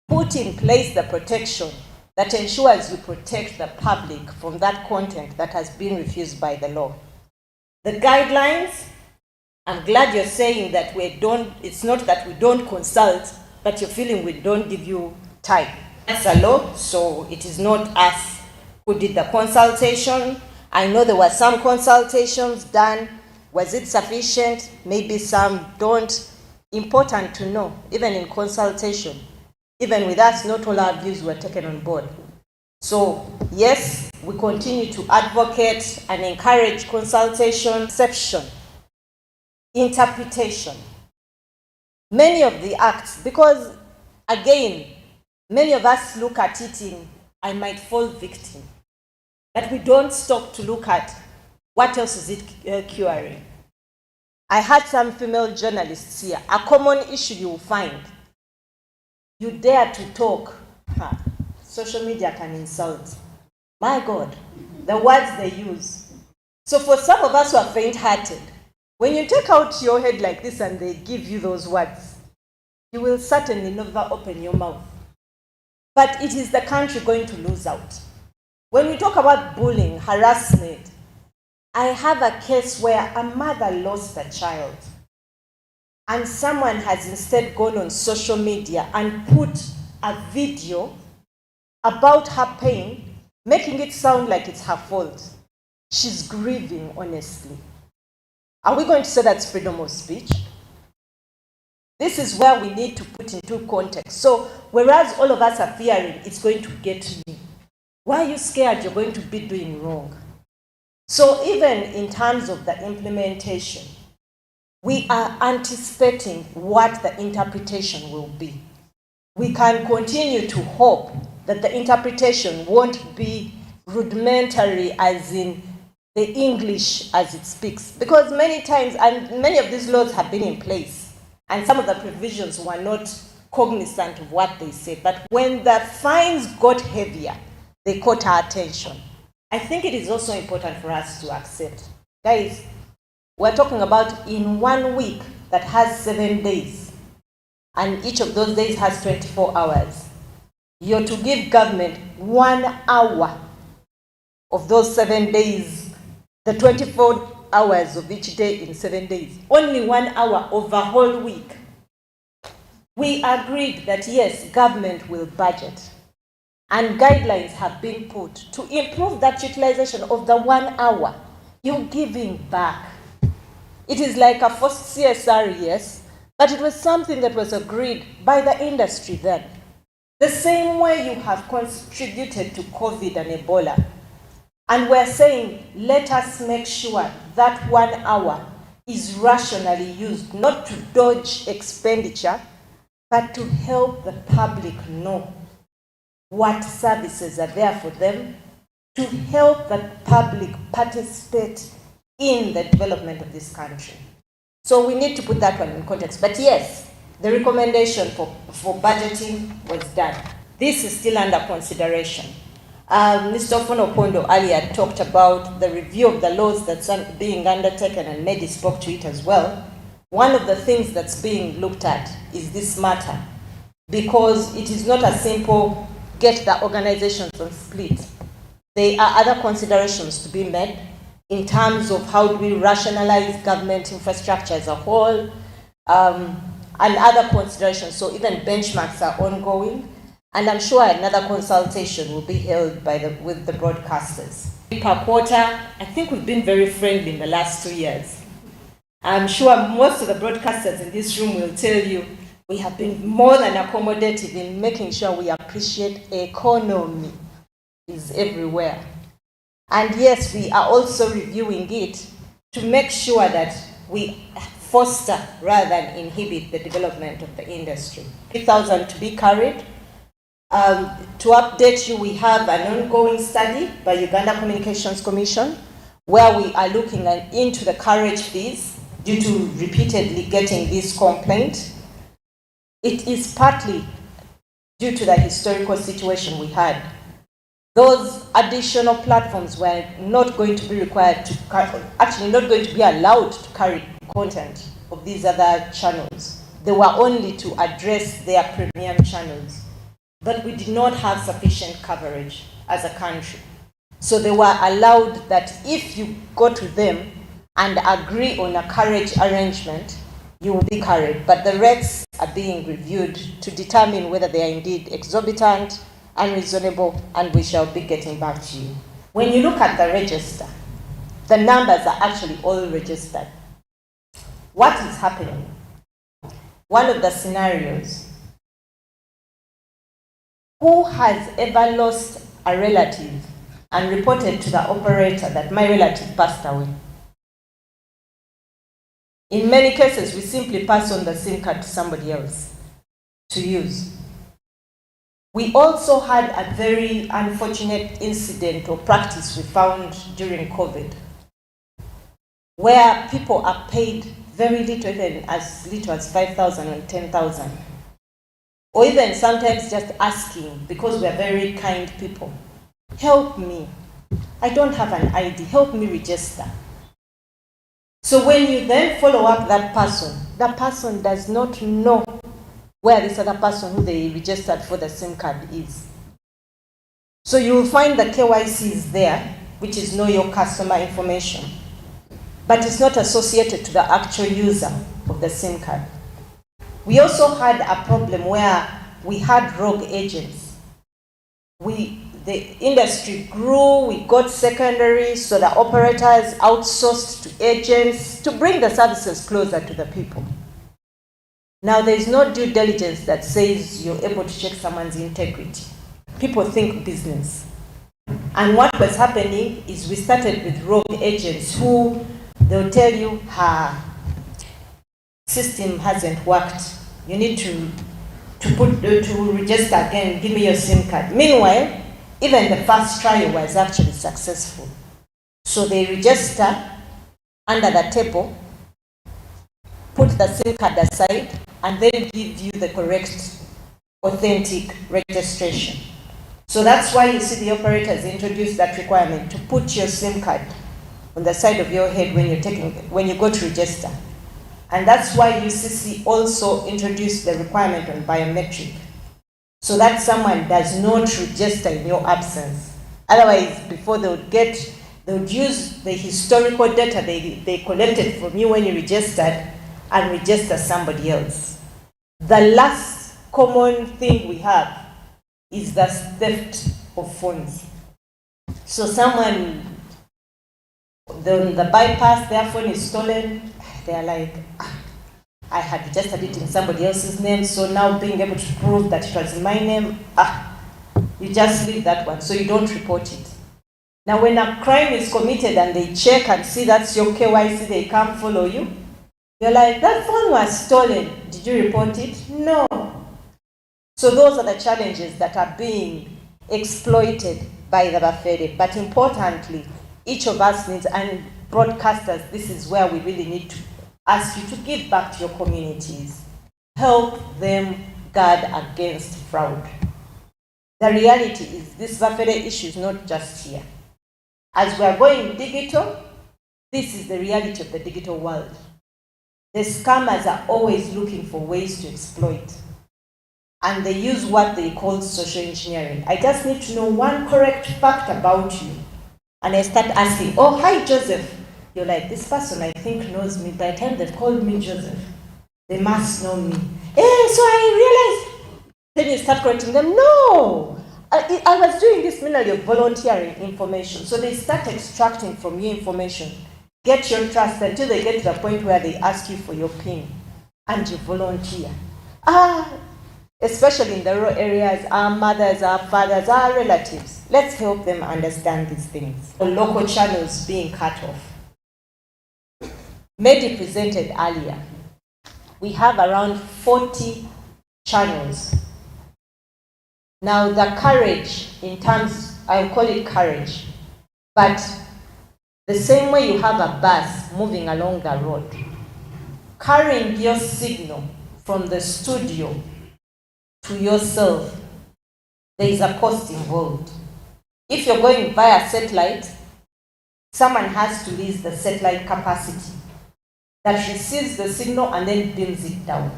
put in place the protection that ensures you protect the public from that content that has been refused by the law. The guidelines, I'm glad you're saying that it's not that we don't consult, but you're feeling we don't give you time. That's a law, so it is not us who did the consultation. I know there were some consultations done. Was it sufficient? Maybe some don't. important to know, even in consultation, even with us, not all our views were taken on board. So yes, we continue to advocate and encourage consultation, perception, interpretation. Many of the acts, because again, many of us look at it in, I might fall victim, but we don't stop to look at what else is it curing. I had some female journalists here. A common issue you will find. You dare to talk. Social media can insult. My God, the words they use. So for some of us who are faint-hearted, when you take out your head like this and they give you those words, you will certainly never open your mouth. But it is the country going to lose out. When we talk about bullying, harassment, I have a case where a mother lost a child and someone has instead gone on social media and put a video about her pain, making it sound like it's her fault. She's grieving, honestly. Are we going to say that's freedom of speech? This is where we need to put into context. So, whereas all of us are fearing it's going to get to me, why are you scared you're going to be doing wrong? So even in terms of the implementation, we are anticipating what the interpretation will be. We can continue to hope that the interpretation won't be rudimentary as in the English as it speaks. Because many times, and many of these laws have been in place, and some of the provisions were not cognizant of what they said. But when the fines got heavier, they caught our attention. I think it is also important for us to accept. Guys, we're talking about in 1 week that has 7 days, and each of those days has 24 hours. You're to give government 1 hour of those 7 days, the 24 hours of each day in 7 days. Only 1 hour over a whole week. We agreed that yes, government will budget. And guidelines have been put to improve that utilization of the 1 hour. You're giving back. It is like a first CSR, yes, but it was something that was agreed by the industry then. The same way you have contributed to COVID and Ebola. And we're saying, let us make sure that 1 hour is rationally used, not to dodge expenditure, but to help the public know what services are there for them, to help the public participate in the development of this country. So we need to put that one in context. But yes, the recommendation for budgeting was done. This is still under consideration. Mr. Ofono-Opondo earlier talked about the review of the laws that's being undertaken, and Medi spoke to it as well. One of the things that's being looked at is this matter, because it is not a simple get the organizations on split. There are other considerations to be made in terms of how do we rationalize government infrastructure as a whole, and other considerations. So even benchmarks are ongoing, and I'm sure another consultation will be held with the broadcasters. Per quarter, I think we've been very friendly in the last 2 years. I'm sure most of the broadcasters in this room will tell you we have been more than accommodative in making sure we appreciate economy is everywhere. And yes, we are also reviewing it to make sure that we foster rather than inhibit the development of the industry. 3,000 to be carried. To update you, we have an ongoing study by Uganda Communications Commission where we are looking into the carriage fees due to repeatedly getting this complaint. It is partly due to the historical situation we had. Those additional platforms were not going to be required to carry, actually not going to be allowed to carry content of these other channels. They were only to address their premium channels. But we did not have sufficient coverage as a country. So they were allowed that if you go to them and agree on a carriage arrangement, you will be carried. But the rates are being reviewed to determine whether they are indeed exorbitant, unreasonable, and we shall be getting back to you. When you look at the register, the numbers are actually all registered. What is happening? one of the scenarios, who has ever lost a relative and reported to the operator that my relative passed away? In many cases, we simply pass on the SIM card to somebody else to use. We also had a very unfortunate incident or practice we found during COVID, where people are paid very little, even as little as 5,000 and 10,000. Or even sometimes just asking, because we are very kind people, help me. I don't have an ID, help me register. So when you then follow up that person does not know where this other person who they registered for the SIM card is. So you will find the KYC is there, which is know your customer information, but it's not associated to the actual user of the SIM card. We also had a problem where we had rogue agents. The industry grew, we got secondary, so the operators outsourced to agents to bring the services closer to the people. Now, there is no due diligence that says you're able to check someone's integrity. People think business. And what was happening is we started with rogue agents who they'll tell you her system hasn't worked. You need to register again, give me your SIM card. Meanwhile, even the first trial was actually successful. So they register under the table, put the SIM card aside, and then give you the correct, authentic registration. So that's why you see the operators introduce that requirement to put your SIM card on the side of your head when you go to register. And that's why UCC also introduced the requirement on biometric, so that someone does not register in your absence. Otherwise, before they would use the historical data they collected from you when you registered and register somebody else. The last common thing we have is the theft of phones. So someone, the bypass, their phone is stolen, they're like, I had registered it in somebody else's name, so now being able to prove that it was in my name, you just leave that one, so you don't report it. Now when a crime is committed and they check and see that's your KYC, they come follow you, you're like, that phone was stolen, did you report it? No. So those are the challenges that are being exploited by the Bafere. But importantly, each of us needs, and broadcasters, this is where we really need to ask you to give back to your communities. Help them guard against fraud. The reality is this Bafere issue is not just here. As we are going digital, this is the reality of the digital world. The scammers are always looking for ways to exploit. And they use what they call social engineering. I just need to know one correct fact about you. And I start asking, oh, hi, Joseph. You're like, this person I think knows me. By the time they've called me Joseph, they must know me. So I realized, then you start correcting them, no, I was doing this mainly of volunteering information. So they start extracting from you information, get your trust until they get to the point where they ask you for your PIN and you volunteer. Especially in the rural areas, our mothers, our fathers, our relatives. Let's help them understand these things. The local channels being cut off. Mehdi presented earlier. We have around 40 channels. Now the courage, in terms, I'll call it courage, but the same way you have a bus moving along the road, carrying your signal from the studio to yourself, there is a cost involved. If you're going via satellite, someone has to lease the satellite capacity that receives the signal and then beams it down.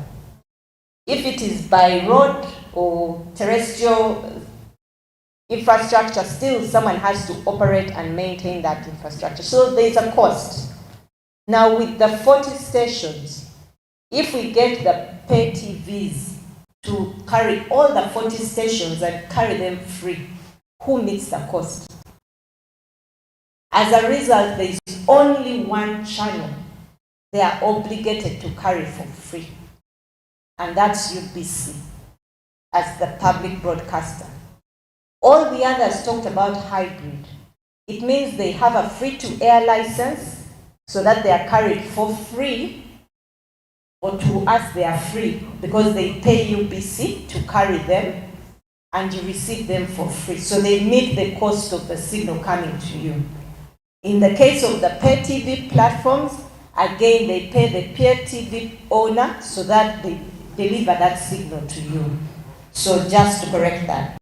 If it is by road or terrestrial infrastructure, still someone has to operate and maintain that infrastructure. So there is a cost. Now with the 40 stations, if we get the pay TVs to carry all the 40 stations and carry them free, who meets the cost? As a result, there is only one channel they are obligated to carry for free. and that's UBC as the public broadcaster. All the others talked about hybrid. It means they have a free-to-air license so that they are carried for free, or to us they are free because they pay UBC to carry them and you receive them for free. So they meet the cost of the signal coming to you. In the case of the pay TV platforms, again, they pay the pay TV owner so that they deliver that signal to you. So just to correct that.